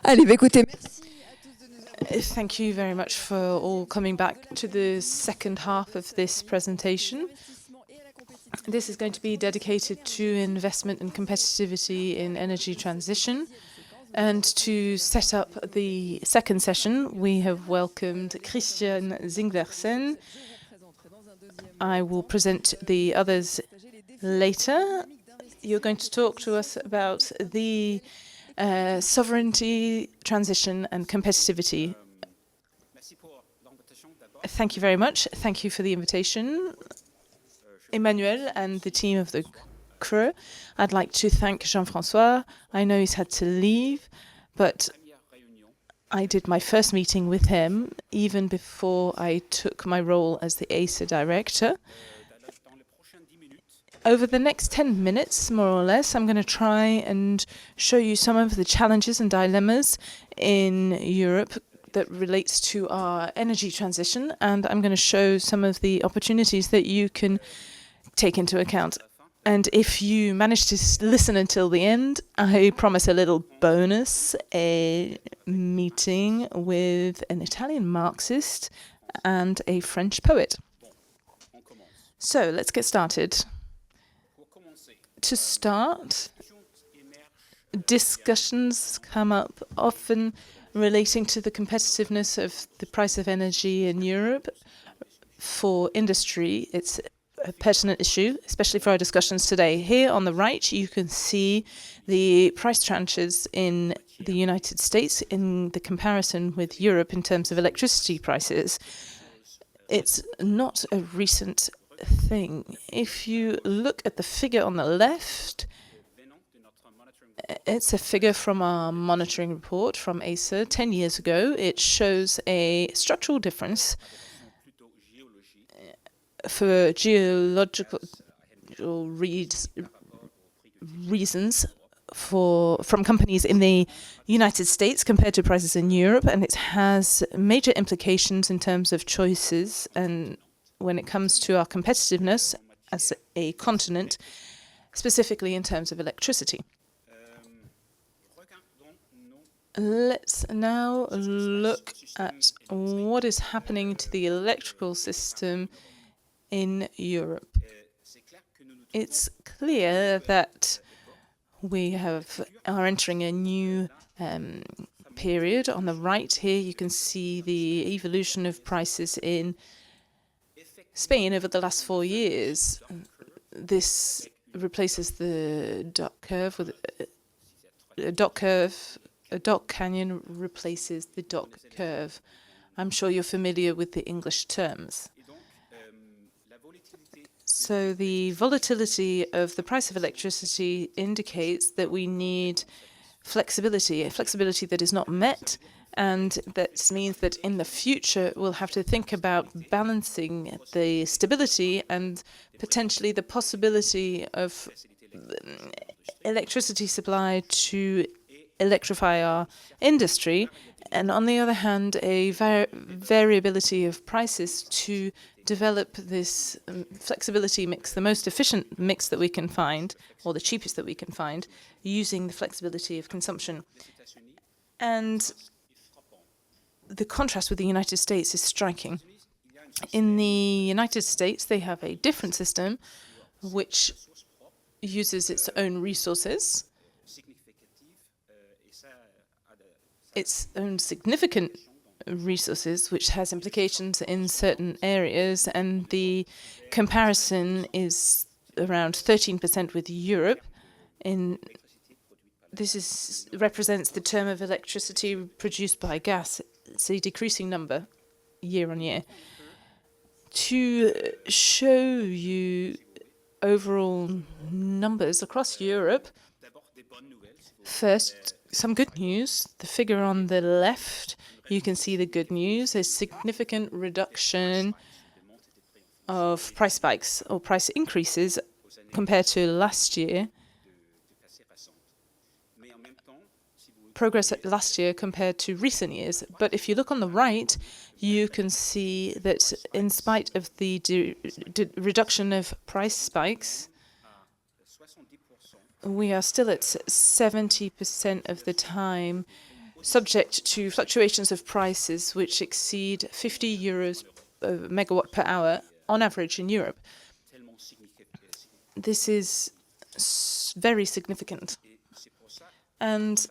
Allez, bah écoutez, merci. Thank you very much for all coming back to the second half of this presentation. This is going to be dedicated to investment and competitivity in energy transition. And to set up the second session, we have welcomed Christian Zinglersen. I will present the others later. You're going to talk to us about the sovereignty, transition and competitivity. Thank you very much. Thank you for the invitation, Emmanuel and the team of the crew. I'd like to thank Jean-François. I know he's had to leave, but I did my first meeting with him even before I took my role as the ACER director. Over the next 10 minutes, more or less, I'm going to try and show you some of the challenges and dilemmas in Europe that relates to our energy transition, and I'm going to show some of the opportunities that you can take into account. And if you manage to listen until the end, I promise a little bonus, a meeting with an Italian Marxist and a French poet. So let's get started. To start, discussions come up often relating to the competitiveness of the price of energy in Europe. For industry, it's a pertinent issue, especially for our discussions today. Here on the right, you can see the price tranches in the United States in the comparison with Europe in terms of electricity prices. It's not a recent thing. If you look at the figure on the left, it's a figure from our monitoring report from ACER 10 years ago. It shows a structural difference for geological reasons from companies in the United States compared to prices in Europe, and it has major implications in terms of choices and when it comes to our competitiveness as a continent, specifically in terms of electricity. Let's now look at what is happening to the electrical system in Europe. It's clear that we are entering a new period. On the right here, you can see the evolution of prices in Spain over the last 4 years. This replaces the dot curve with a dot curve. A dot canyon replaces the dot curve. I'm sure you're familiar with the English terms. So the volatility of the price of electricity indicates that we need flexibility, a flexibility that is not met, and that means that in the future we'll have to think about balancing the stability and potentially the possibility of electricity supply to electrify our industry, and on the other hand, a variability of prices to develop this flexibility mix, the most efficient mix that we can find, or the cheapest that we can find, using the flexibility of consumption. And the contrast with the United States is striking. In the United States, they have a different system which uses its own resources, its own significant resources, which has implications in certain areas, and the comparison is around 13% with Europe. This represents the term of electricity produced by gas. It's a decreasing number year on year. To show you overall numbers across Europe, first, some good news. The figure on the left, you can see the good news, a significant reduction of price spikes or price increases compared to last year. Progress last year compared to recent years. But if you look on the right, you can see that in spite of the reduction of price spikes, we are still at 70% of the time subject to fluctuations of prices which exceed 50 euros a megawatt per hour on average in Europe. This is very significant. And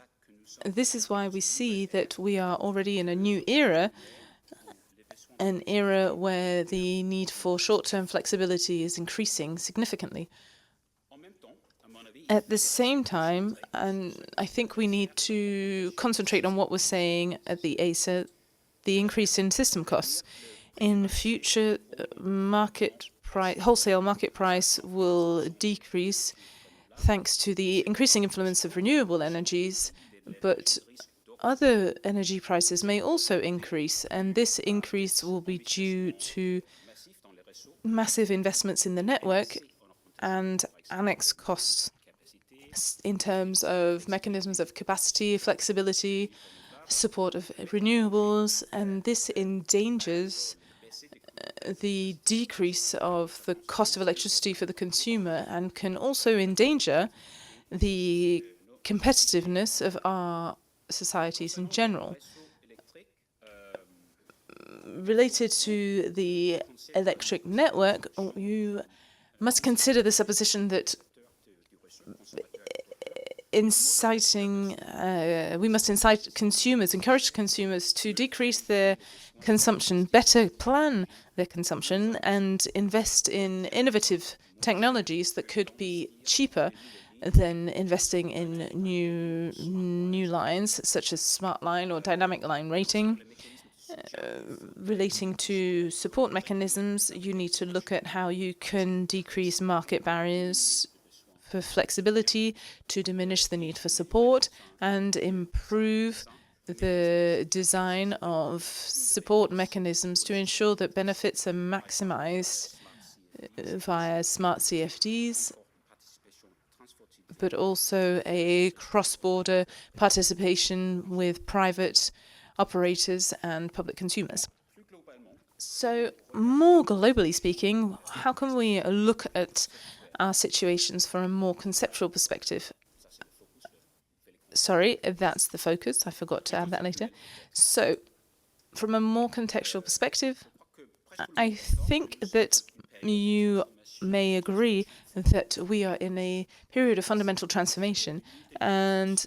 this is why we see that we are already in a new era, an era where the need for short-term flexibility is increasing significantly. At the same time, and I think we need to concentrate on what we're saying at the ACER, the increase in system costs. In future, wholesale market price will decrease thanks to the increasing influence of renewable energies, but other energy prices may also increase, and this increase will be due to massive investments in the network and annex costs in terms of mechanisms of capacity, flexibility, support of renewables, and this endangers the decrease of the cost of electricity for the consumer and can also endanger the competitiveness of our societies in general. Related to the electric network, you must consider the supposition that we must incite consumers, encourage consumers to decrease their consumption, better plan their consumption, and invest in innovative technologies that could be cheaper than investing in new lines, such as smart line or dynamic line rating. Relating to support mechanisms, you need to look at how you can decrease market barriers for flexibility to diminish the need for support and improve the design of support mechanisms to ensure that benefits are maximized via smart CFDs, but also a cross-border participation with private operators and public consumers. So more globally speaking, how can we look at our situations from a more conceptual perspective? Sorry, that's the focus. I forgot to add that later. So from a more contextual perspective, I think that you may agree that we are in a period of fundamental transformation. And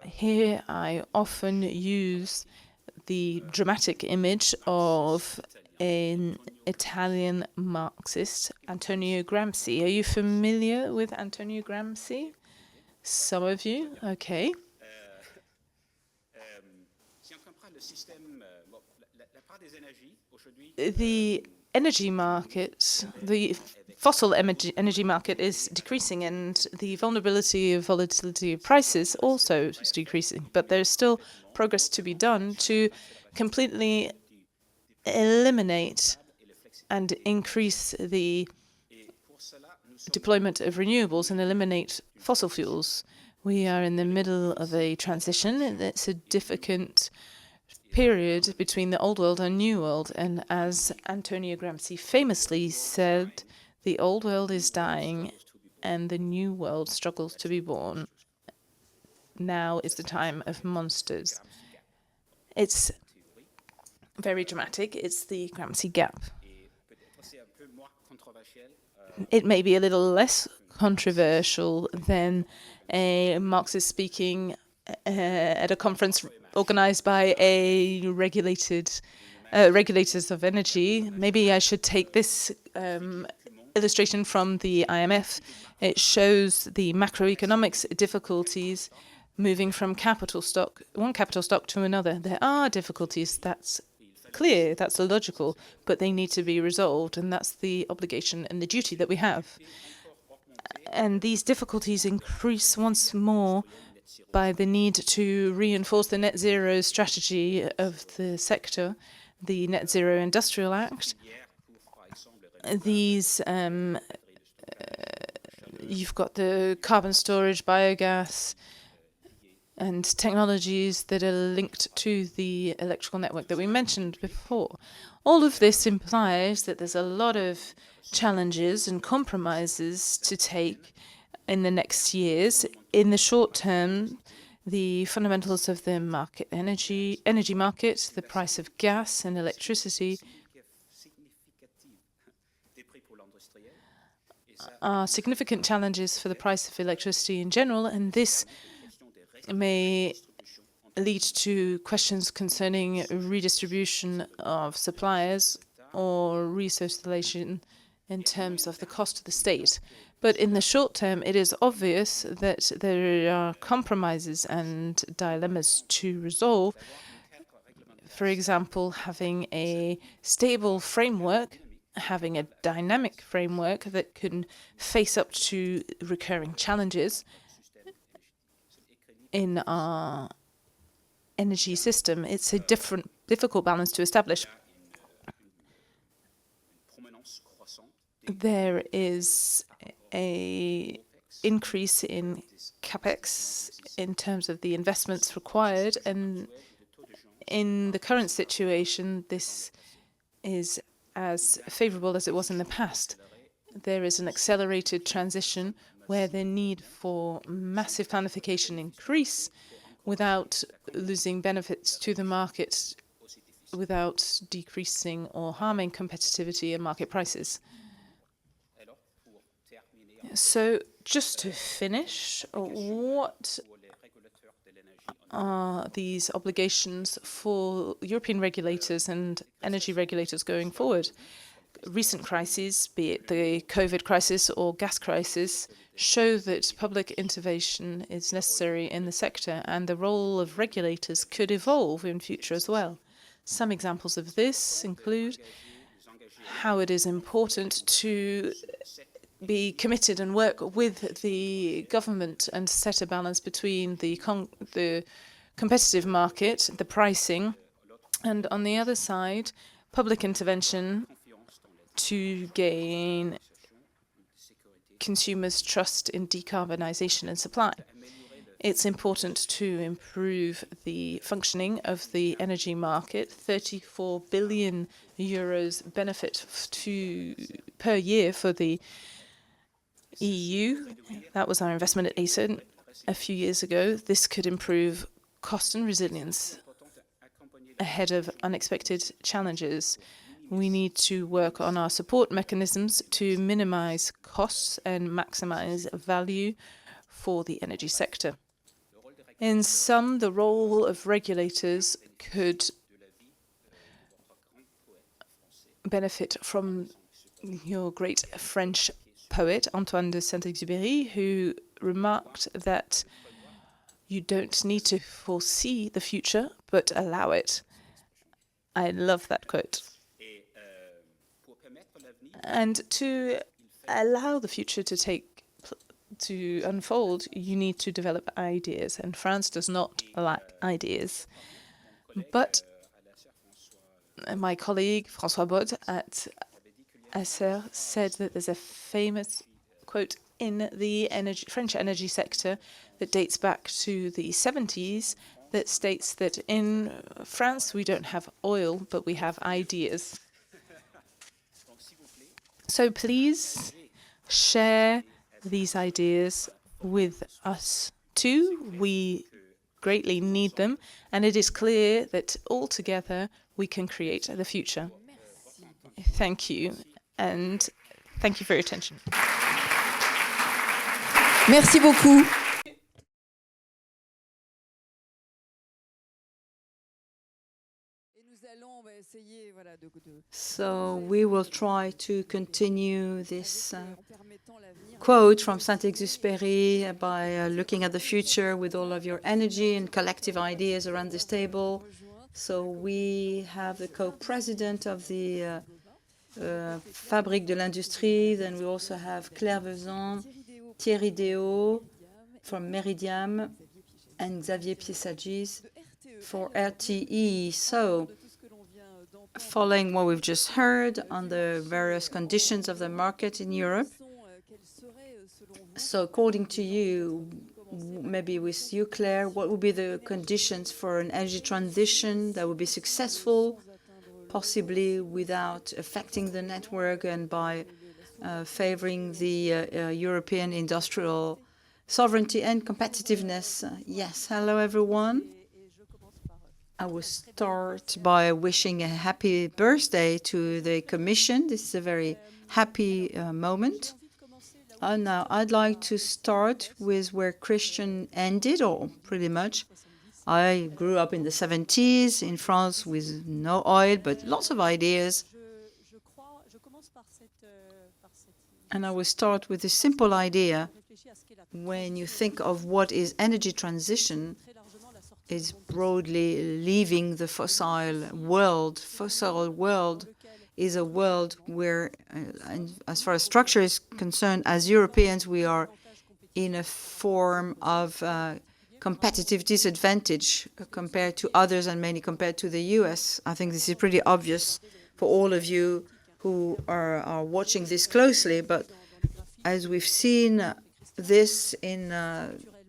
here I often use the dramatic image of an Italian Marxist, Antonio Gramsci. Are you familiar with Antonio Gramsci? Some of you? Okay. The energy market, the fossil energy market is decreasing, and the volatility of prices also is decreasing. But there's still progress to be done to completely eliminate and increase the deployment of renewables and eliminate fossil fuels. We are in the middle of a transition, and it's a difficult period between the old world and new world. And as Antonio Gramsci famously said, the old world is dying and the new world struggles to be born. Now is the time of monsters. It's very dramatic. It's the Gramsci gap. It may be a little less controversial than a Marxist speaking at a conference organized by a regulators of energy. Maybe I should take this illustration from the IMF. It shows the macroeconomics difficulties moving from one capital stock to another. There are difficulties, that's clear, that's logical, but they need to be resolved, and that's the obligation and the duty that we have. And these difficulties increase once more by the need to reinforce the net zero strategy of the sector, the Net Zero Industrial Act. These, you've got the carbon storage, biogas, and technologies that are linked to the electrical network that we mentioned before. All of this implies that there's a lot of challenges and compromises to take in the next years. In the short term, the fundamentals of the market energy market, the price of gas and electricity are significant challenges for the price of electricity in general, and this may lead to questions concerning redistribution of suppliers or recirculation in terms of the cost to the state. But in the short term, it is obvious that there are compromises and dilemmas to resolve. For example, having a stable framework, having a dynamic framework that can face up to recurring challenges in our energy system. It's a difficult balance to establish. There is an increase in capex in terms of the investments required, and in the current situation, this is as favorable as it was in the past. There is an accelerated transition where the need for massive planification increase without losing benefits to the market, without decreasing or harming competitivity and market prices. So just to finish, what are these obligations for European regulators and energy regulators going forward? Recent crises, be it the COVID crisis or gas crisis, show that public intervention is necessary in the sector, and the role of regulators could evolve in future as well. Some examples of this include how it is important to be committed and work with the government and set a balance between the competitive market, the pricing, and on the other side, public intervention to gain consumers' trust in decarbonization and supply. It's important to improve the functioning of the energy market. 34 billion euros benefit per year for the EU. That was our investment at ACER a few years ago. This could improve cost and resilience ahead of unexpected challenges. We need to work on our support mechanisms to minimize costs and maximize value for the energy sector. In sum, the role of regulators could benefit from your great French poet, Antoine de Saint-Exupéry, who remarked that you don't need to foresee the future, but allow it. I love that quote. And to allow the future to unfold, you need to develop ideas, and France does not lack ideas. But my colleague, François Bod at ACER, said that there's a famous quote in the French energy sector that dates back to the 70s that states that in France we don't have oil, but we have ideas. So please share these ideas with us too. We greatly need them, and it is clear that all together we can create the future. Thank you, and thank you for your attention. Merci beaucoup. So we will try to continue this quote from Saint-Exupéry by looking at the future with all of your energy and collective ideas around this table. So we have the co-president of the Fabrique de l'Industrie, then we also have Waysand, Thierry Déau from Meridiam, and Xavier Piechaczyk for RTE. So following what we've just heard on the various conditions of the market in Europe, so according to you, maybe with you, Claire, what would be the conditions for an energy transition that would be successful, possibly without affecting the network and by favoring the European industrial sovereignty and competitiveness. Yes, hello everyone. I will start by wishing a happy birthday to the Commission. This is a very happy moment. Now, I'd like to start with where Christian ended, or pretty much. I grew up in the 70s in France with no oil, but lots of ideas. And I will start with a simple idea. When you think of what is energy transition, is broadly leaving the fossil world. Fossil world is a world where, as far as structure is concerned, as Europeans, we are in a form of competitive disadvantage compared to others and mainly compared to the US. I think this is pretty obvious for all of you who are watching this closely, but as we've seen this in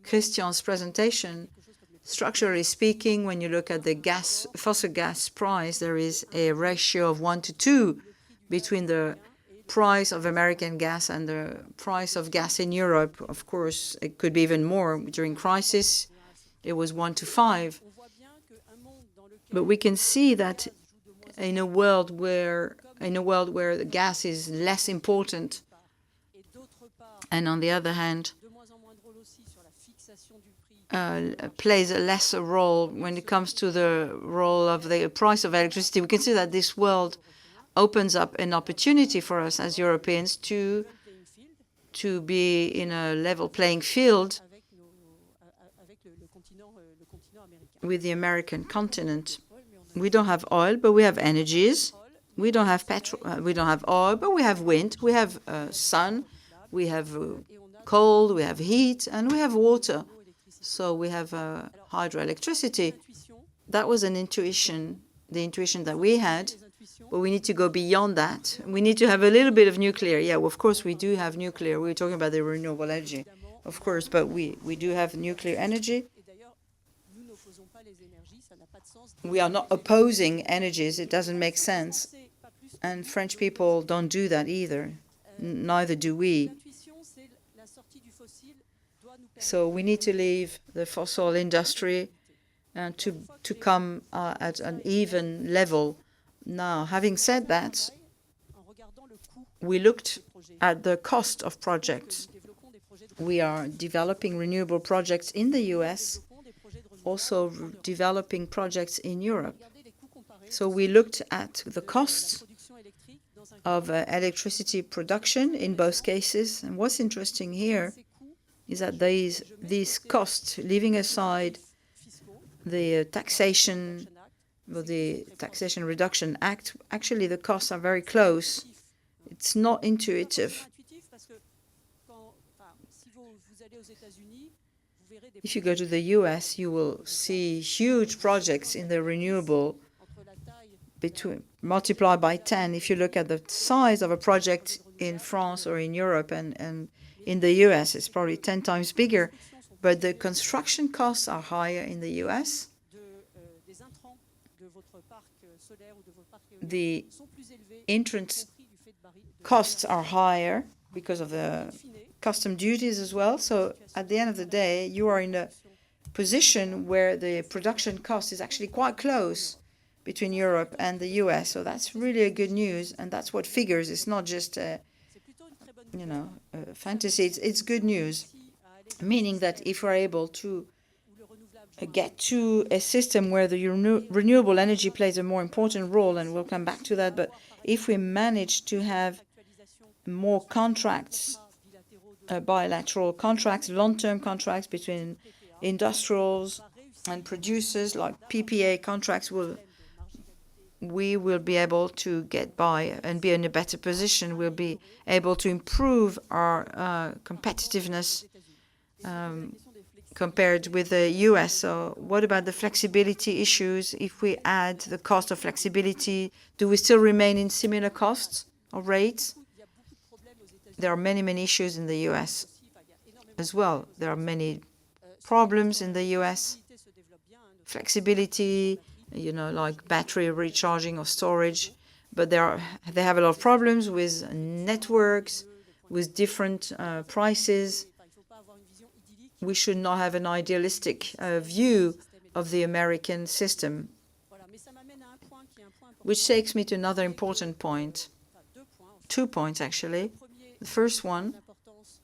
Christian's presentation, structurally speaking, when you look at the fossil gas price, there is a ratio of 1 to 2 between the price of American gas and the price of gas in Europe. Of course, it could be even more. During crisis, it was 1 to 5. But we can see that in a world where the gas is less important, and on the other hand, plays a lesser role when it comes to the role of the price of electricity, we can see that this world opens up an opportunity for us as Europeans to be in a level playing field with the American continent. We don't have oil, but we have energies. We don't have petrol. We don't have oil, but we have wind. We have sun. We have cold. We have heat, and we have water. So we have hydroelectricity. That was an intuition, the intuition that we had, but we need to go beyond that. We need to have a little bit of nuclear. Yeah, well, of course we do have nuclear. We were talking about the renewable energy, of course, but we do have nuclear energy. We are not opposing energies. It doesn't make sense. And French people don't do that either. Neither do we. So we need to leave the fossil industry and to come at an even level. Now, having said that, we looked at the cost of projects. We are developing renewable projects in the US, also developing projects in Europe. So we looked at the costs of electricity production in both cases. And what's interesting here is that these costs, leaving aside the taxation or the Taxation Reduction Act, actually the costs are very close. It's not intuitive. If you go to the US, you will see huge projects in the renewable multiplied by 10. If you look at the size of a project in France or in Europe and in the US, it's probably 10 times bigger, but the construction costs are higher in the US. The entrance costs are higher because of the custom duties as well. So at the end of the day, you are in a position where the production cost is actually quite close between Europe and the US. So that's really a good news, and that's what figures. It's not just fantasy. It's good news, meaning that if we're able to get to a system where the renewable energy plays a more important role, and we'll come back to that, but if we manage to have more contracts, bilateral contracts, long-term contracts between industrials and producers, like PPA contracts, we will be able to get by and be in a better position. We'll be able to improve our competitiveness compared with the US. So what about the flexibility issues? If we add the cost of flexibility, do we still remain in similar costs or rates? There are many, many issues in the US as well. There are many problems in the US. Flexibility, like battery recharging or storage, but they have a lot of problems with networks, with different prices. we should not have an idealistic view of the American system. Which takes me to another important point. 2 points, actually. The first one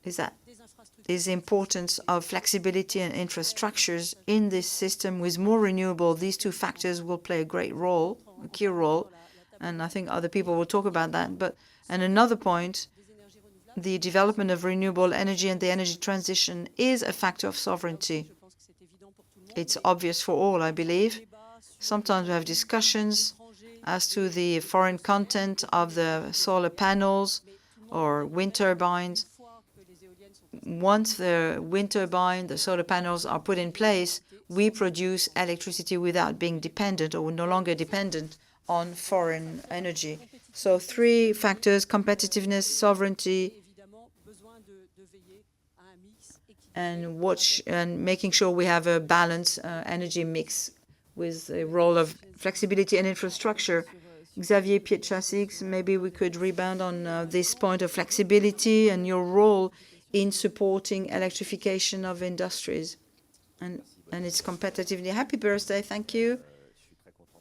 is the importance of flexibility and infrastructures in this system. With more renewable, these two factors will play a great role, a key role, and I think other people will talk about that. And another point, the development of renewable energy and the energy transition is a factor of sovereignty. It's obvious for all, I believe. Sometimes we have discussions as to the foreign content of the solar panels or wind turbines. Once the wind turbine, the solar panels are put in place, we produce electricity without being dependent or no longer dependent on foreign energy. So 3 factors: competitiveness, sovereignty, and making sure we have a balanced energy mix with a role of flexibility and infrastructure. Xavier, Piechaczyk, maybe we could rebound on this point of flexibility and your role in supporting electrification of industries and its competitiveness. Happy birthday, thank you.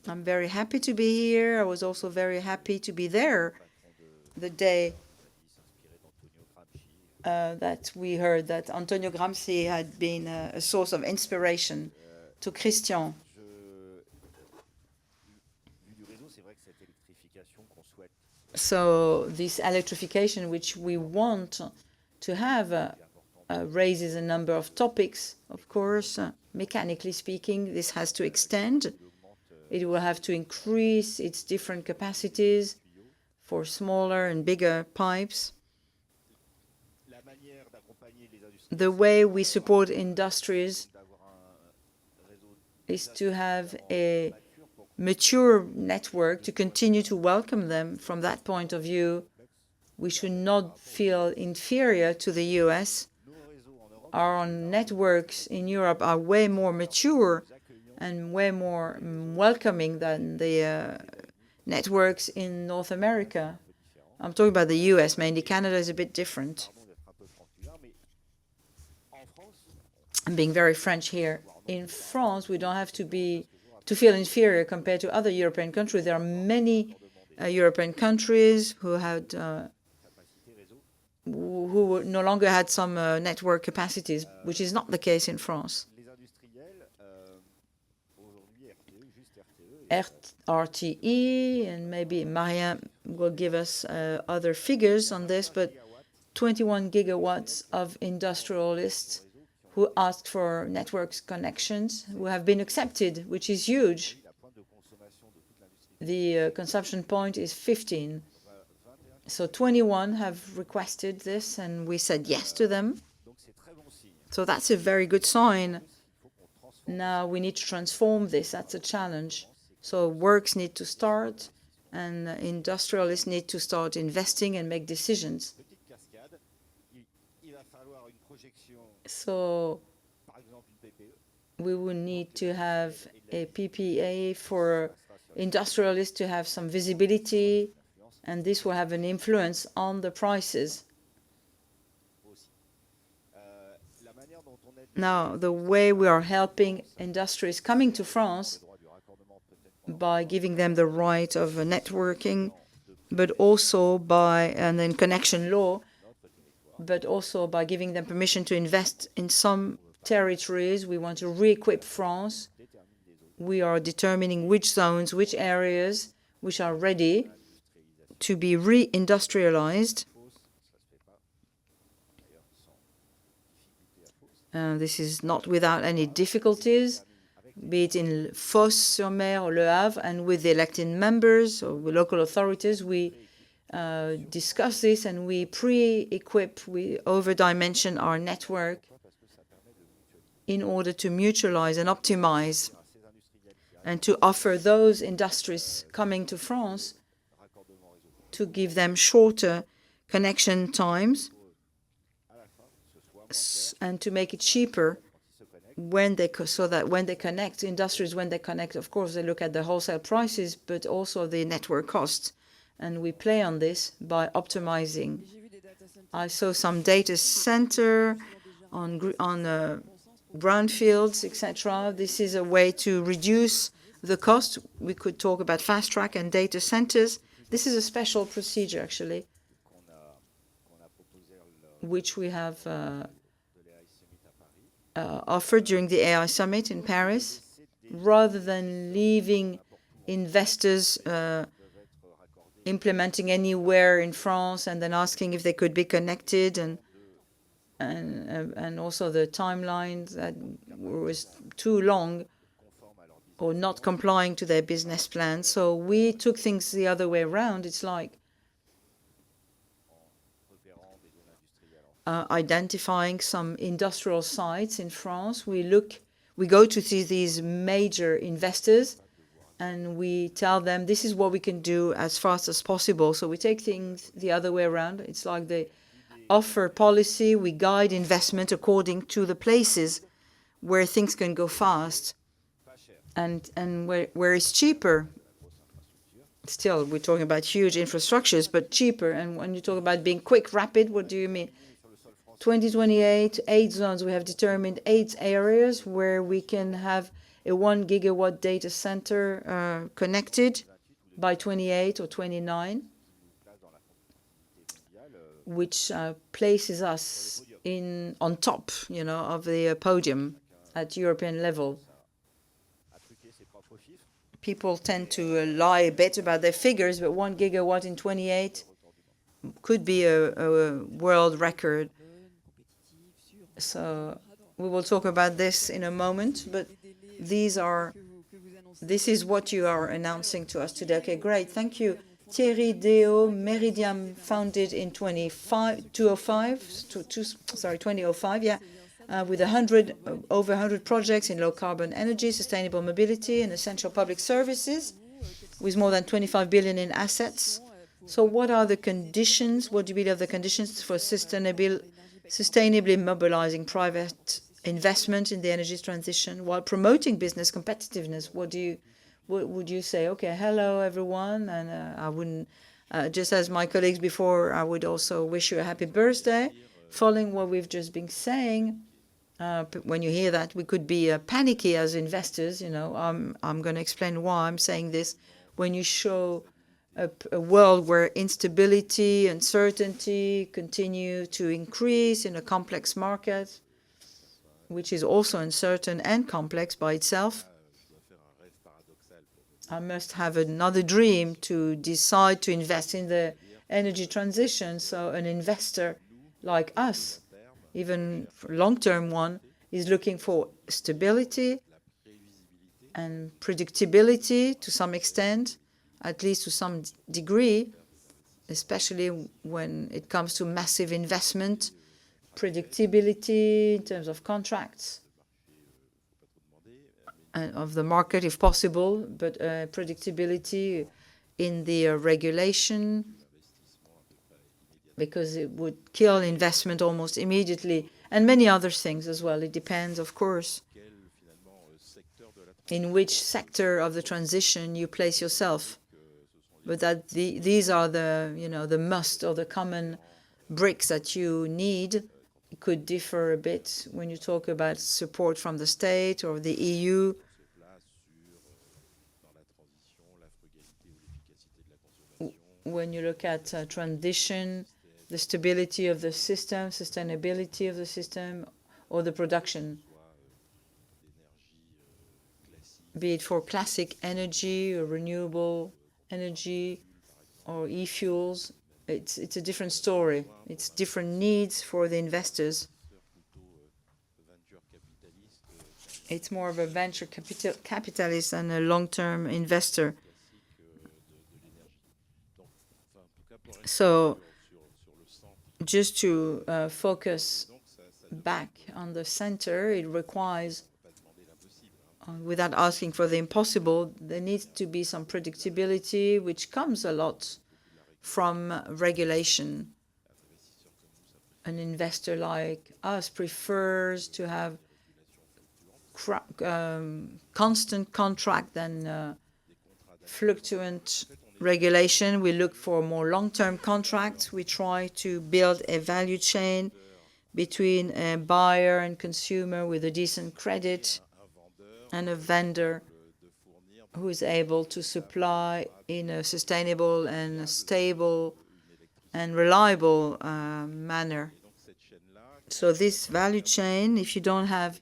I'm very happy to be here. I was also very happy to be there the day that we heard that Antonio Gramsci had been a source of inspiration to Christian. So this electrification, which we want to have, raises a number of topics, of course. Mechanically speaking, this has to extend. It will have to increase its different capacities for smaller and bigger pipes. The way we support industries is to have a mature network to continue to welcome them. From that point of view, we should not feel inferior to the US. Our networks in Europe are way more mature and way more welcoming than the networks in North America. I'm talking about the US mainly. Canada is a bit different. I'm being very French here. In France, we don't have to feel inferior compared to other European countries. There are many European countries who no longer had some network capacities, which is not the case in France. RTE, and maybe Meridiam will give us other figures on this, but 21 gigawatts of industrialists who asked for networks connections who have been accepted, which is huge. The consumption point is 15. So 21 have requested this, and we said yes to them. So that's a very good sign. Now we need to transform this. That's a challenge. So works need to start, and industrialists need to start investing and make decisions. So we will need to have a PPA for industrialists to have some visibility, and this will have an influence on the prices. Now, the way we are helping industries coming to France by giving them the right of networking, but also and then connection law, but also by giving them permission to invest in some territories. We want to re-equip France. We are determining which zones, which areas, which are ready to be re-industrialized. This is not without any difficulties, be it in Fos-sur-Mer or Le Havre, and with the elected members or with local authorities, we discuss this and we pre-equip, we over-dimension our network in order to mutualize and optimize and to offer those industries coming to France to give them shorter connection times and to make it cheaper so that when they connect, industries, when they connect, of course, they look at the wholesale prices, but also the network costs. And we play on this by optimizing. I saw some data center on brownfields, etc. This is a way to reduce the cost. We could talk about fast track and data centers. This is a special procedure, actually, which we have offered during the AI Summit in Paris. Rather than leaving investors implementing anywhere in France and then asking if they could be connected, and also the timelines that was too long or not complying to their business plan. So we took things the other way around. It's like identifying some industrial sites in France. We go to see these major investors and we tell them this is what we can do as fast as possible. So we take things the other way around. It's like the offer policy. We guide investment according to the places where things can go fast and where it's cheaper. Still, we're talking about huge infrastructures, but cheaper. And when you talk about being quick, rapid, what do you mean? 2028, 8 zones. We have determined 8 areas where we can have a 1 gigawatt data center connected by 28 or 29, which places us on top, of the podium at European level. People tend to lie a bit about their figures, but 1 gigawatt in 28 could be a world record. So we will talk about this in a moment, but this is what you are announcing to us today. Okay, great, thank you. Thierry, Déau, Meridiam, founded in 2005, yeah, with over 100 projects in low-carbon energy, sustainable mobility, and essential public services, with more than 25 billion in assets. So what are the conditions? What do you believe are the conditions for sustainably mobilizing private investment in the energy transition while promoting business competitiveness? What would you say? Okay, hello everyone, and I wouldn't, just as my colleagues before, I would also wish you a happy birthday. Following what we've just been saying, when you hear that, we could be panicky as investors. I'm going to explain why I'm saying this. When you show a world where instability, uncertainty continue to increase in a complex market, which is also uncertain and complex by itself, I must have another dream to decide to invest in the energy transition. So an investor like us, even for a long-term one, is looking for stability and predictability to some extent, at least to some degree, especially when it comes to massive investment, predictability in terms of contracts, of the market if possible, but predictability in the regulation, because it would kill investment almost immediately, and many other things as well. It depends, of course, in which sector of the transition you place yourself. But that these are the the must or the common bricks that you need. It could differ a bit when you talk about support from the state or the EU. When you look at transition, the stability of the system, sustainability of the system, or the production, be it for classic energy or renewable energy or e-fuels, it's a different story. It's different needs for the investors. It's more of a venture capitalist than a long-term investor. So just to focus back on the center, it requires, without asking for the impossible, there needs to be some predictability, which comes a lot from regulation. An investor like us prefers to have constant contract than fluctuant regulation. We look for more long-term contracts. We try to build a value chain between a buyer and consumer with a decent credit and a vendor who is able to supply in a sustainable and stable and reliable manner. So this value chain, if you don't have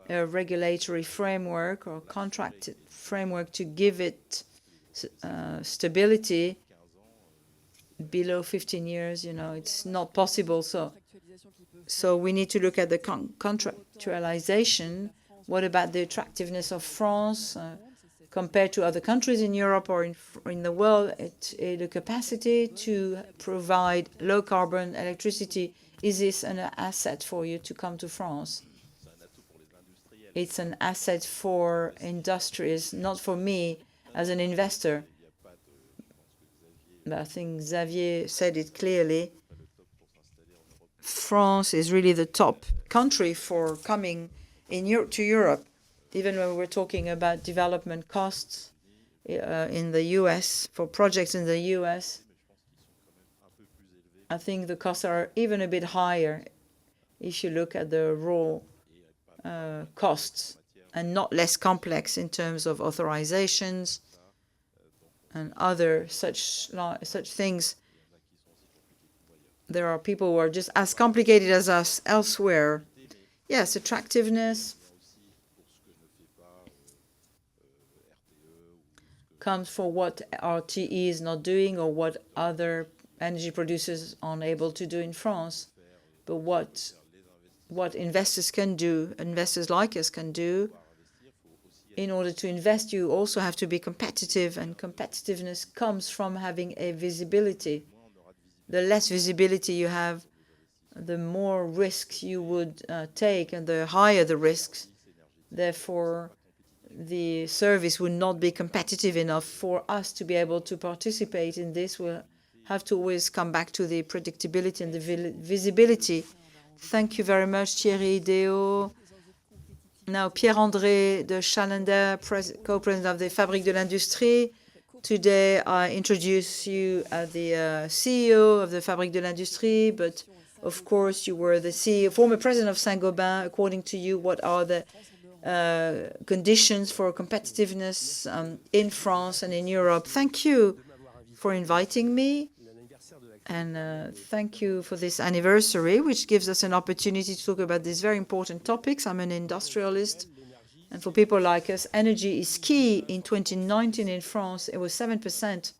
a regulatory framework or contracted framework to give it stability, below 15 years, it's not possible. So we need to look at the contractualization. What about the attractiveness of France compared to other countries in Europe or in the world? The capacity to provide low-carbon electricity, is this an asset for you to come to France? It's an asset for industries, not for me as an investor. But I think Xavier said it clearly. France is really the top country for coming to Europe, even when we're talking about development costs in the US, for projects in the US. I think the costs are even a bit higher if you look at the raw costs, and not less complex in terms of authorizations and other such things. There are people who are just as complicated as us elsewhere. Yes, attractiveness comes for what RTE is not doing or what other energy producers aren't able to do in France. But what investors can do, investors like us can do, in order to invest, you also have to be competitive, and competitiveness comes from having a visibility. The less visibility you have, the more risks you would take, and the higher the risks. Therefore, the service would not be competitive enough for us to be able to participate in this. We'll have to always come back to the predictability and the visibility. Thank you very much, Thierry, Déau. Now, Pierre-André de Chalendar, Co-President of the Fabrique de l'Industrie. Today, I introduce you as the CEO of the Fabrique de l'Industrie, but of course, you were the CEO, former president of Saint-Gobain. According to you, what are the conditions for competitiveness in France and in Europe? Thank you for inviting me, and thank you for this anniversary, which gives us an opportunity to talk about these very important topics. I'm an industrialist, and for people like us, energy is key. In 2019 in France, it was 7%,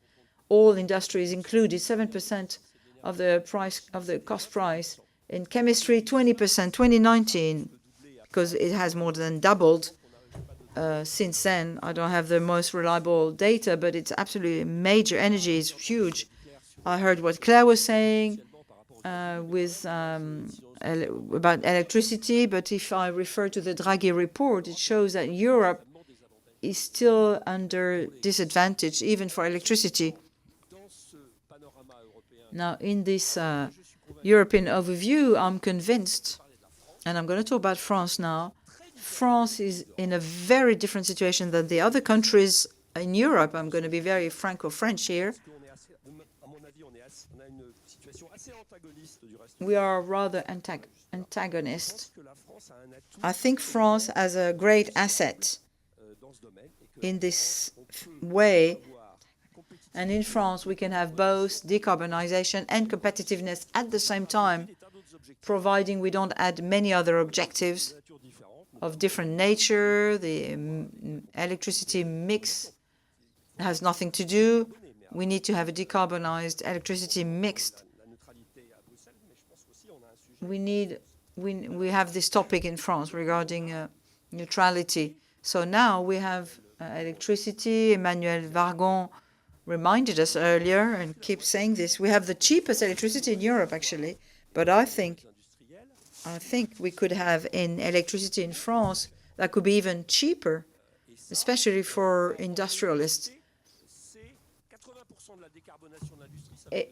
all industries included, 7% of the price of the cost price. In chemistry, 20%, 2019, because it has more than doubled since then. I don't have the most reliable data, but it's absolutely major. Energy is huge. I heard what Claire was saying about electricity, but if I refer to the Draghi report, it shows that Europe is still under disadvantage, even for electricity. Now, in this European overview, I'm convinced, and I'm going to talk about France now. France is in a very different situation than the other countries in Europe. I'm going to be very Franco-French here. We are rather antagonist. I think France has a great asset in this way. And in France, we can have both decarbonization and competitiveness at the same time, providing we don't add many other objectives of different nature. The electricity mix has nothing to do. We need to have a decarbonized electricity mixed. We have this topic in France regarding neutrality. So now we have electricity. Emmanuel Vargon reminded us earlier and keeps saying this. We have the cheapest electricity in Europe, actually. But I think we could have in electricity in France that could be even cheaper, especially for industrialists.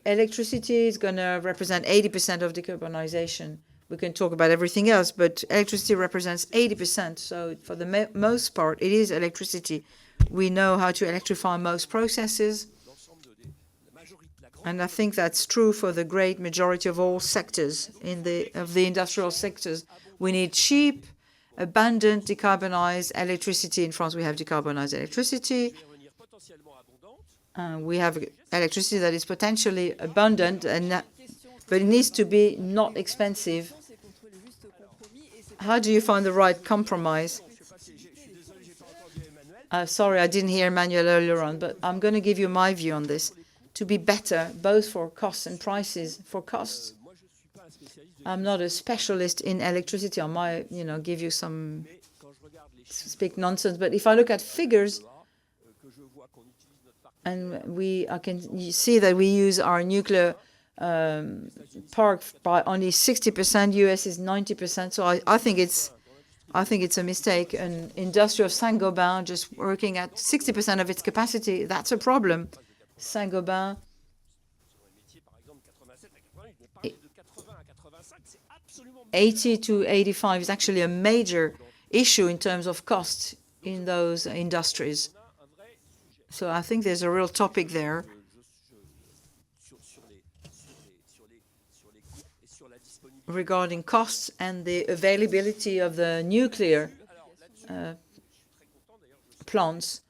Electricity is going to represent 80% of decarbonization. We can talk about everything else, but electricity represents 80%. So for the most part, it is electricity. We know how to electrify most processes. And I think that's true for the great majority of all sectors of the industrial sectors. We need cheap, abundant, decarbonized electricity. In France, we have decarbonized electricity. We have electricity that is potentially abundant, but it needs to be not expensive. How do you find the right compromise? Sorry, I didn't hear Emmanuel earlier on, but I'm going to give you my view on this. To be better, both for costs and prices. For costs, I'm not a specialist in electricity. I might, give you some speak nonsense. But if I look at figures, and I can see that we use our nuclear park by only 60%. US is 90%. So I think it's a mistake. An industry of Saint-Gobain just working at 60% of its capacity, that's a problem. Saint-Gobain, 80 to 85 is actually a major issue in terms of costs in those industries. So I think there's a real topic there. Regarding costs and the availability of the nuclear plants.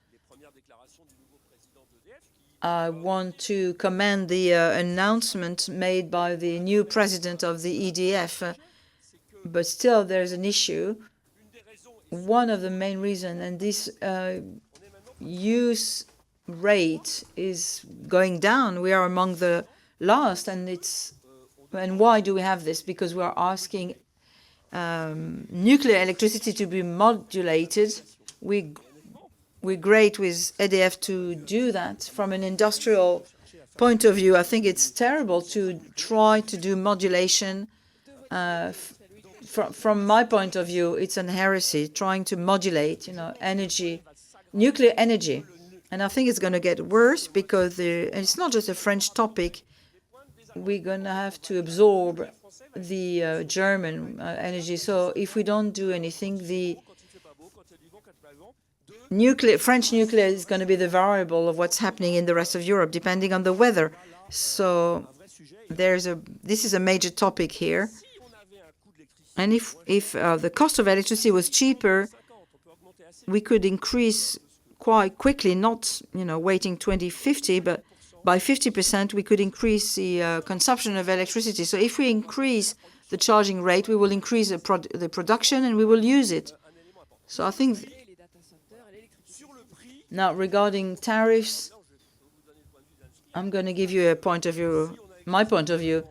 I want to commend the announcement made by the new president of the EDF, but still there's an issue. One of the main reasons, and this use rate is going down. We are among the last, and why do we have this? Because we are asking nuclear electricity to be modulated. We're great with EDF to do that. From an industrial point of view, I think it's terrible to try to do modulation. From my point of view, it's an heresy, trying to modulate, energy, nuclear energy. And I think it's going to get worse because and it's not just a French topic. We're going to have to absorb the German energy. So if we don't do anything, the French nuclear is going to be the variable of what's happening in the rest of Europe, depending on the weather. So this is a major topic here. And if the cost of electricity was cheaper, we could increase quite quickly, not waiting 2050, but by 50%, we could increase the consumption of electricity. So if we increase the charging rate, we will increase the production and we will use it. So I think now regarding tariffs, I'm going to give you my point of view.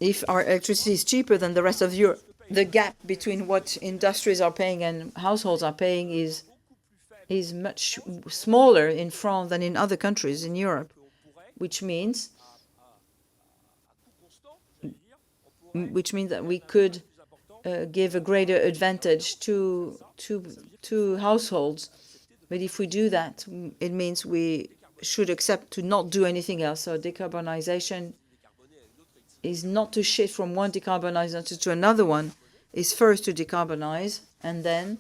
If our electricity is cheaper than the rest of Europe, the gap between what industries are paying and households are paying is much smaller in France than in other countries in Europe, which means that we could give a greater advantage to households. But if we do that, it means we should accept to not do anything else. So decarbonization is not to shift from one decarbonizer to another one. Is first to decarbonize, and then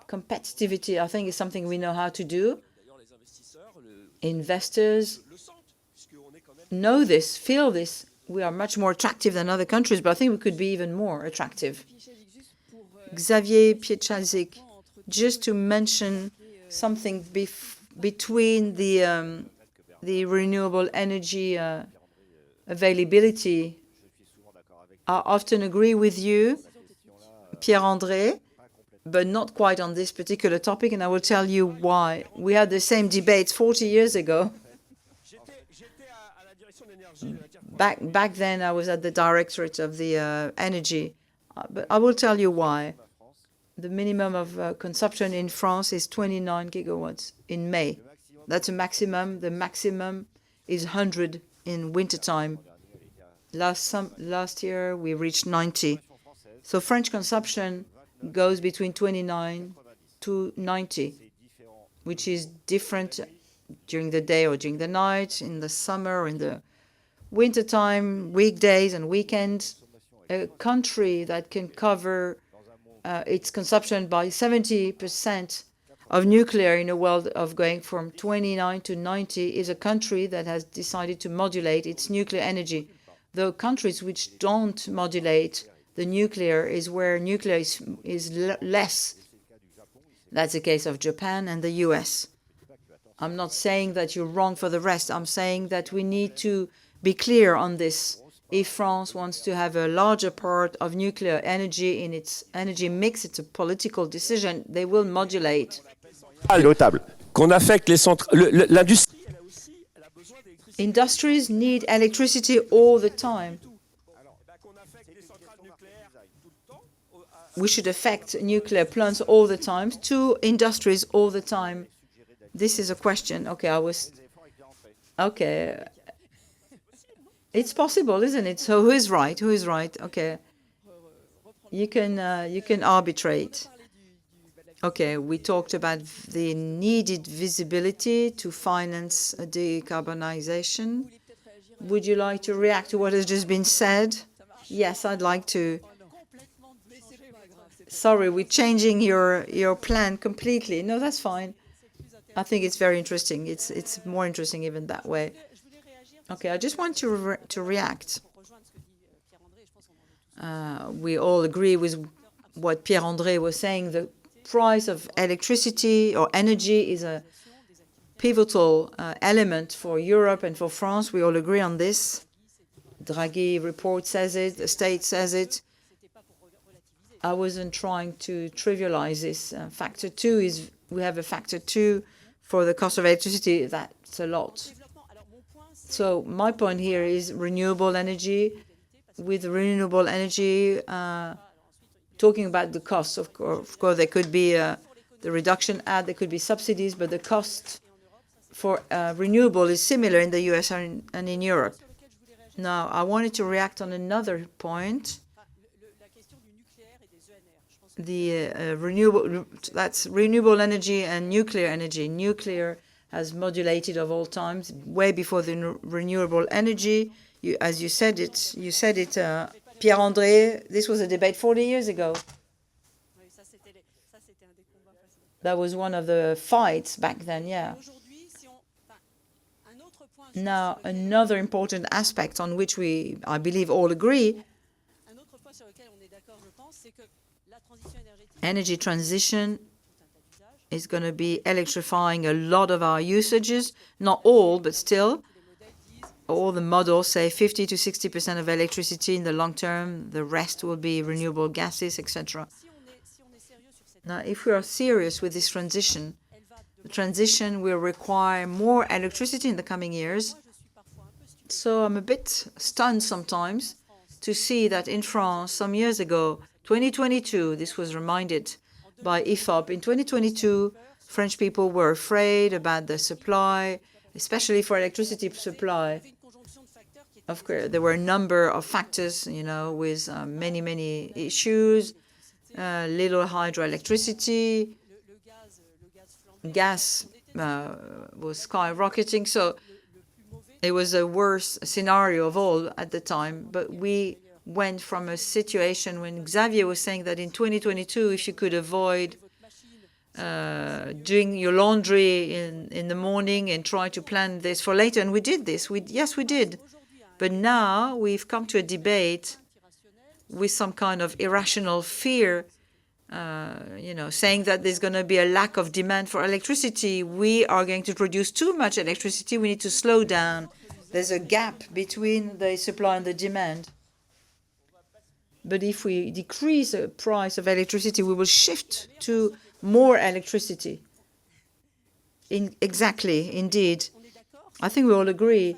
competitivity, I think, is something we know how to do. Investors know this, feel this. We are much more attractive than other countries, but I think we could be even more attractive. Xavier, Piechaczyk, just to mention something between the renewable energy availability. I often agree with you, Pierre-André, but not quite on this particular topic, and I will tell you why. We had the same debates 40 years ago. Back then, I was at the Directorate of the Energy, but I will tell you why. The minimum of consumption in France is 29 gigawatts in May. That's a maximum. The maximum is 100 in wintertime. Last year, we reached 90. So French consumption goes between 29 to 90, which is different during the day or during the night, in the summer or in the wintertime, weekdays and weekends. A country that can cover its consumption by 70% of nuclear in a world of going from 29 to 90 is a country that has decided to modulate its nuclear energy. The countries which don't modulate the nuclear is where nuclear is less. That's the case of Japan and the US. I'm not saying that you're wrong for the rest. I'm saying that we need to be clear on this. If France wants to have a larger part of nuclear energy in its energy mix, it's a political decision. They will modulate. Industries need electricity all the time. We should affect nuclear plants all the time, to industries all the time. This is a question. Okay, it's possible, isn't it? So who is right? Who is right? Okay, you can arbitrate. Okay, we talked about the needed visibility to finance decarbonization. Would you like to react to what has just been said? Yes, I'd like to. Sorry, we're changing your plan completely. No, that's fine. I think it's very interesting. It's more interesting even that way. Okay, I just want to react. We all agree with what Pierre-André was saying. The price of electricity or energy is a pivotal element for Europe and for France. We all agree on this. Draghi report says it. The state says it. I wasn't trying to trivialize this. Factor 2 is, we have a factor 2 for the cost of electricity. That's a lot. So my point here is renewable energy. With renewable energy, talking about the costs, of course there could be the reduction there could be subsidies, but the cost for renewable is similar in the US and in Europe. Now, I wanted to react on another point. The that's renewable energy and nuclear energy. Nuclear has modulated of all times, way before the renewable energy. As you said it, Pierre-André, this was a debate 40 years ago. That was one of the fights back then, yeah. Now, another important aspect on which we, I believe, all agree, energy transition is going to be electrifying a lot of our usages, not all, but still. All the models say 50 to 60% of electricity in the long term, the rest will be renewable gases, etc. Now, if we are serious with this transition, the transition will require more electricity in the coming years. So I'm a bit stunned sometimes to see that in France, some years ago, 2022, this was reminded by IFOP, in 2022, French people were afraid about the supply, especially for electricity supply. Of course, there were a number of factors, with many issues, little hydroelectricity, gas was skyrocketing, so it was the worst scenario of all at the time. But we went from a situation when Xavier was saying that in 2022, if you could avoid doing your laundry in the morning and try to plan this for later, and we did this. Yes, we did. But now we've come to a debate with some kind of irrational fear, saying that there's going to be a lack of demand for electricity. We are going to produce too much electricity. We need to slow down. There's a gap between the supply and the demand. But if we decrease the price of electricity, we will shift to more electricity. Exactly, indeed. I think we all agree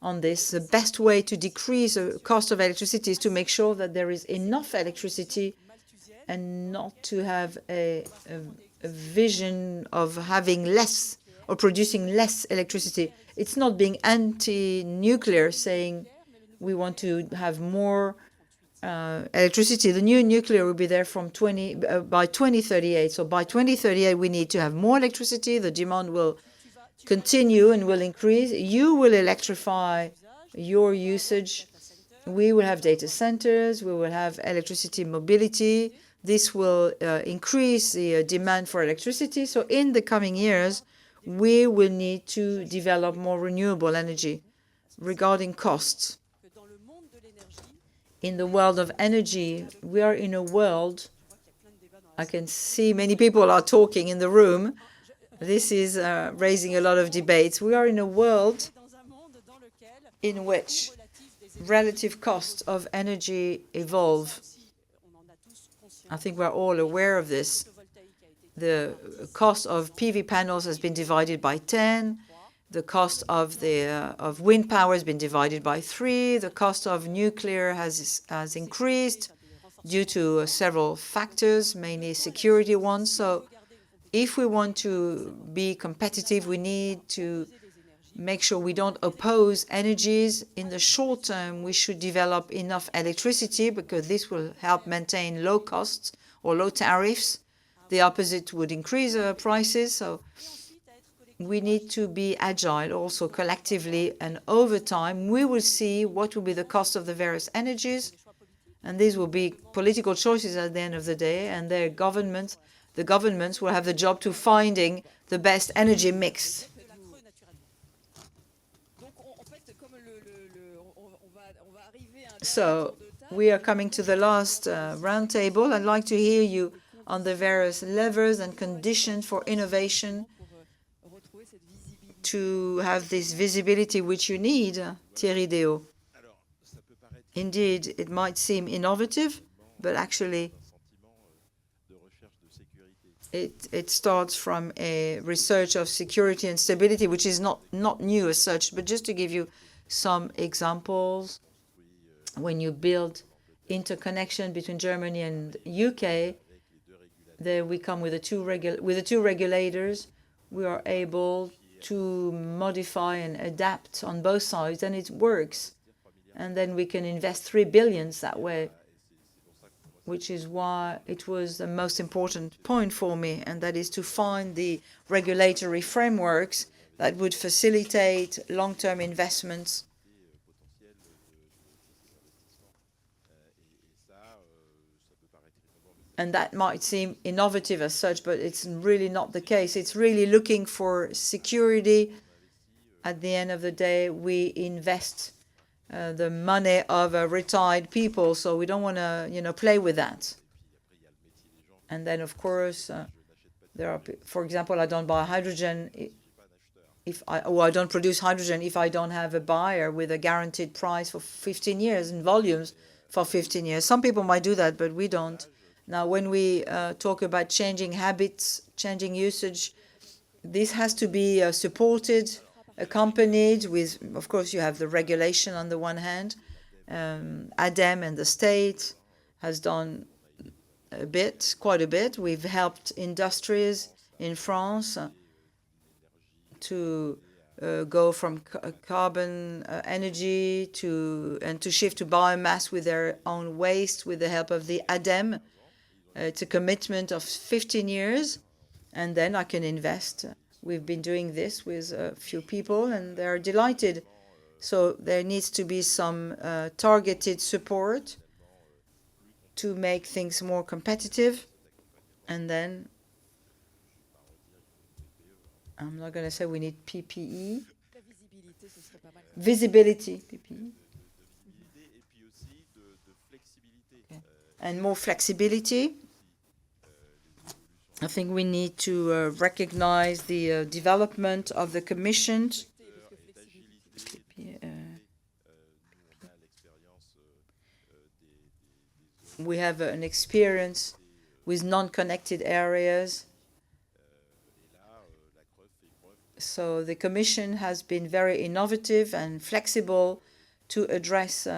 on this. The best way to decrease the cost of electricity is to make sure that there is enough electricity and not to have a vision of having less or producing less electricity. It's not being anti-nuclear, saying we want to have more electricity. The new nuclear will be there from by 2038. So by 2038, we need to have more electricity. The demand will continue and will increase. You will electrify your usage. We will have data centers. We will have electricity mobility. This will increase the demand for electricity. So in the coming years, we will need to develop more renewable energy. Regarding costs, in the world of energy, we are in a world, I can see many people are talking in the room. This is raising a lot of debates. We are in a world in which relative costs of energy evolve. I think we're all aware of this. The cost of PV panels has been divided by 10. The cost of wind power has been divided by 3. The cost of nuclear has increased due to several factors, mainly security ones. So if we want to be competitive, we need to make sure we don't oppose energies. In the short term, we should develop enough electricity because this will help maintain low costs or low tariffs. The opposite would increase prices. So we need to be agile also collectively, and over time we will see what will be the cost of the various energies, and these will be political choices at the end of the day, and the governments will have the job to finding the best energy mix. So we are coming to the last roundtable. I'd like to hear you on the various levers and conditions for innovation to have this visibility which you need, Thierry, Déau. Indeed, it might seem innovative, but actually it starts from a research of security and stability, which is not new as such. But just to give you some examples, when you build interconnection between Germany and UK, there we come with the two regulators. We are able to modify and adapt on both sides, and it works. And then we can invest 3 billion that way, which is why it was the most important point for me, and that is to find the regulatory frameworks that would facilitate long-term investments. And that might seem innovative as such, but it's really not the case. It's really looking for security. At the end of the day, we invest the money of retired people, so we don't want to, play with that. And then, of course, there are, for example, I don't buy hydrogen I don't produce hydrogen if I don't have a buyer with a guaranteed price for 15 years and volumes for 15 years. Some people might do that, but we don't. Now, when we talk about changing habits, changing usage, this has to be supported, accompanied with, of course, you have the regulation on the one hand. ADEME and the state has done quite a bit. We've helped industries in France to go from carbon energy to shift to biomass with their own waste with the help of the ADEME. It's a commitment of 15 years, and then I can invest. We've been doing this with a few people, and they're delighted. So there needs to be some targeted support to make things more competitive. And then, I'm not going to say we need PPE. Visibility, PPE. Okay. And more flexibility. I think we need to recognize the development of the Commission. We have an experience with non-connected areas. So the Commission has been very innovative and flexible to address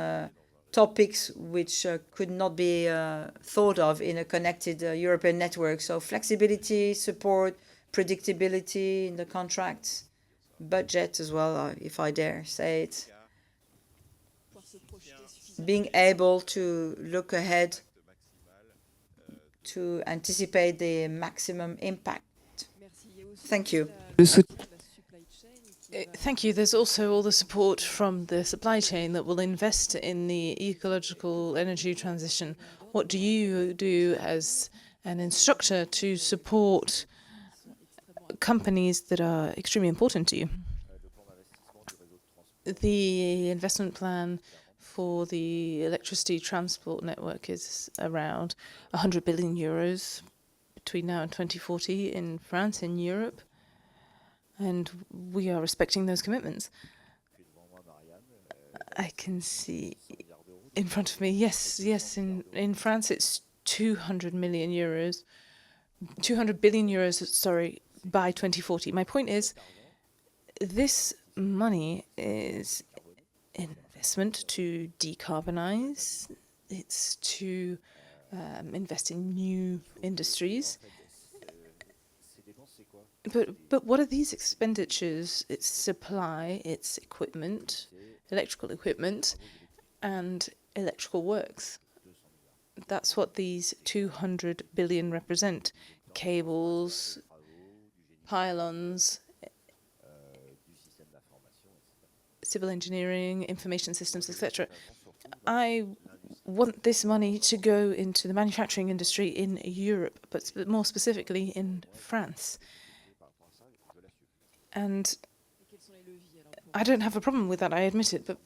topics which could not be thought of in a connected European network. So flexibility, support, predictability in the contracts, budget as well, if I dare say it. Being able to look ahead to anticipate the maximum impact. Thank you. Thank you. There's also all the support from the supply chain that will invest in the ecological energy transition. What do you do as an instructor to support companies that are extremely important to you? The investment plan for the electricity transport network is around 100 billion euros between now and 2040 in France, in Europe. And we are respecting those commitments. I can see in front of me, yes, in France it's 200 billion euros, sorry, by 2040. My point is, this money is investment to decarbonize, it's to invest in new industries. But what are these expenditures? It's supply, it's equipment, electrical equipment, and electrical works. That's what these 200 billion represent. Cables, pylons, civil engineering, information systems, etc. I want this money to go into the manufacturing industry in Europe, but more specifically in France. And I don't have a problem with that, I admit it, but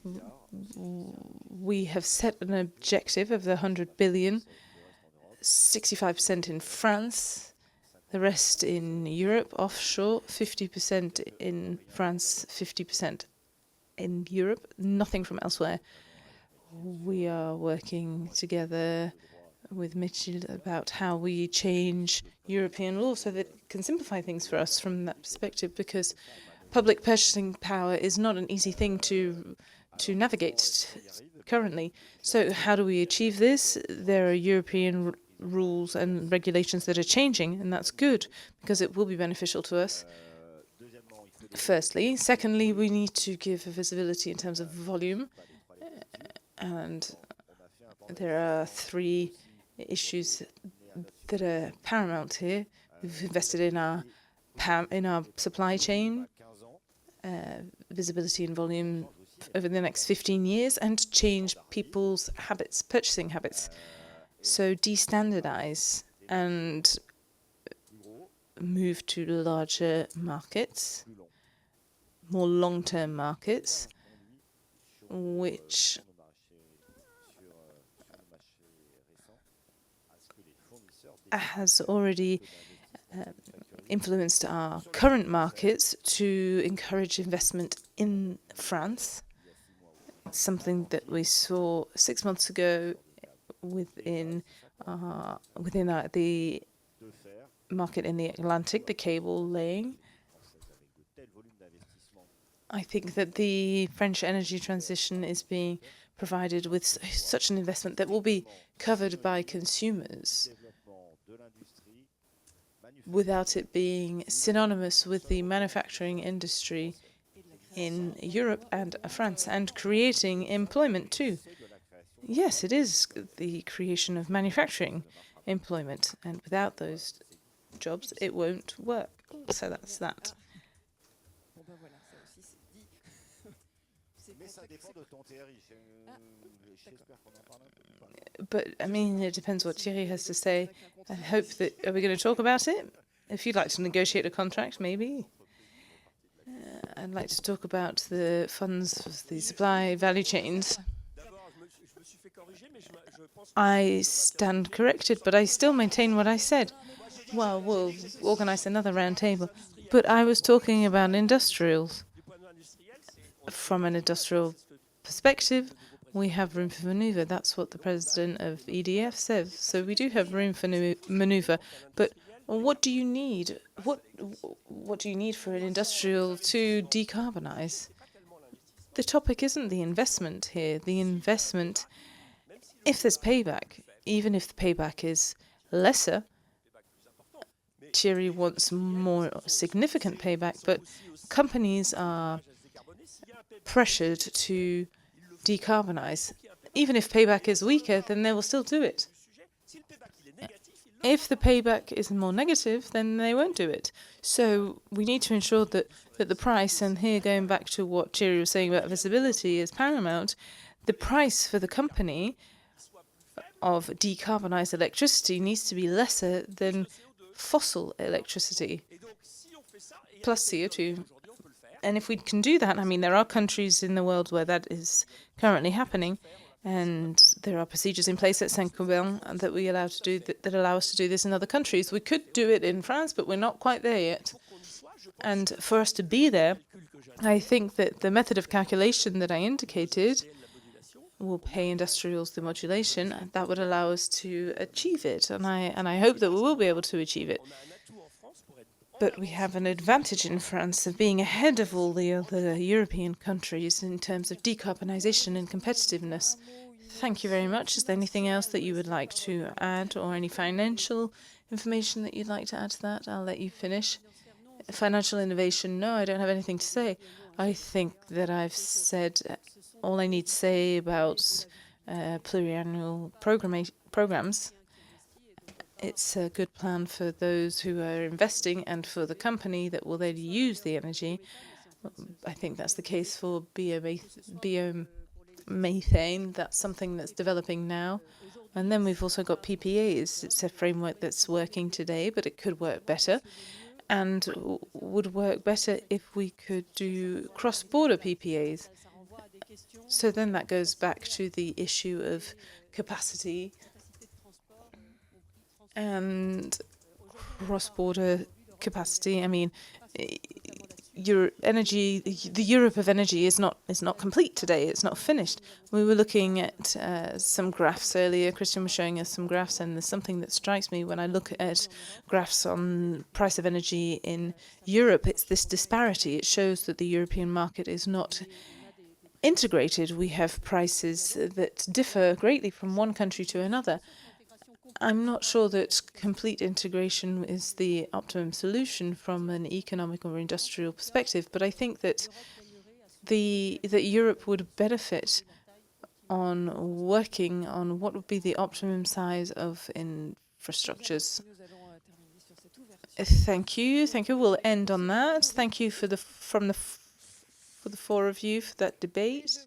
we have set an objective of the 100 billion, 65% in France, the rest in Europe, offshore, 50% in France, 50% in Europe, nothing from elsewhere. We are working together with Mitchell about how we change European law so that it can simplify things for us from that perspective, because public purchasing power is not an easy thing to navigate currently. So how do we achieve this? There are European rules and regulations that are changing, and that's good because it will be beneficial to us. Firstly. Secondly, we need to give visibility in terms of volume, and there are three issues that are paramount here. We've invested in our supply chain, visibility and volume over the next 15 years, and change people's habits, purchasing habits. So de-standardize and move to larger markets, more long-term markets, which has already influenced our current markets to encourage investment in France, something that we saw 6 months ago within the market in the Atlantic, the cable laying. I think that the French energy transition is being provided with such an investment that will be covered by consumers without it being synonymous with the manufacturing industry in Europe and France, and creating employment too. Yes, it is the creation of manufacturing employment, and without those jobs, it won't work. So that's that. But, I mean, it depends what Thierry has to say. I hope that... Are we going to talk about it? If you'd like to negotiate a contract, maybe. I'd like to talk about the funds, the supply value chains. I stand corrected, but I still maintain what I said. Well, we'll organize another round table. But I was talking about industrials. From an industrial perspective, we have room for maneuver. That's what the president of EDF says. So we do have room for maneuver. But what do you need? What do you need for an industrial to decarbonize? The topic isn't the investment here. The investment, if there's payback, even if the payback is lesser, Thierry wants more significant payback, but companies are pressured to decarbonize. Even if payback is weaker, then they will still do it. If the payback is more negative, then they won't do it. So we need to ensure that the price, and here going back to what Thierry was saying about visibility, is paramount. The price for the company of decarbonized electricity needs to be lesser than fossil electricity plus CO2. And if we can do that, I mean, there are countries in the world where that is currently happening, and there are procedures in place at Saint-Gobain that we allow to do that allow us to do this in other countries. We could do it in France, but we're not quite there yet. And for us to be there, I think that the method of calculation that I indicated will pay industrials the modulation, and that would allow us to achieve it. And I hope that we will be able to achieve it. But we have an advantage in France of being ahead of all the other European countries in terms of decarbonization and competitiveness. Thank you very much. Is there anything else that you would like to add, or any financial information that you'd like to add to that? I'll let you finish. Financial innovation, no, I don't have anything to say. I think that I've said all I need to say about pluriannual programs. It's a good plan for those who are investing and for the company that will then use the energy. I think that's the case for biomethane. That's something that's developing now. And then we've also got PPAs. It's a framework that's working today, but it could work better, and would work better if we could do cross-border PPAs. So then that goes back to the issue of capacity and cross-border capacity. I mean, your energy, the Europe of energy is not complete today. It's not finished. We were looking at some graphs earlier. Christian was showing us some graphs, and there's something that strikes me when I look at graphs on price of energy in Europe. It's this disparity. It shows that the European market is not integrated. We have prices that differ greatly from one country to another. I'm not sure that complete integration is the optimum solution from an economic or industrial perspective, but I think that that Europe would benefit on working on what would be the optimum size of infrastructures. Thank you. Thank you. We'll end on that. Thank you for the four of you for that debate.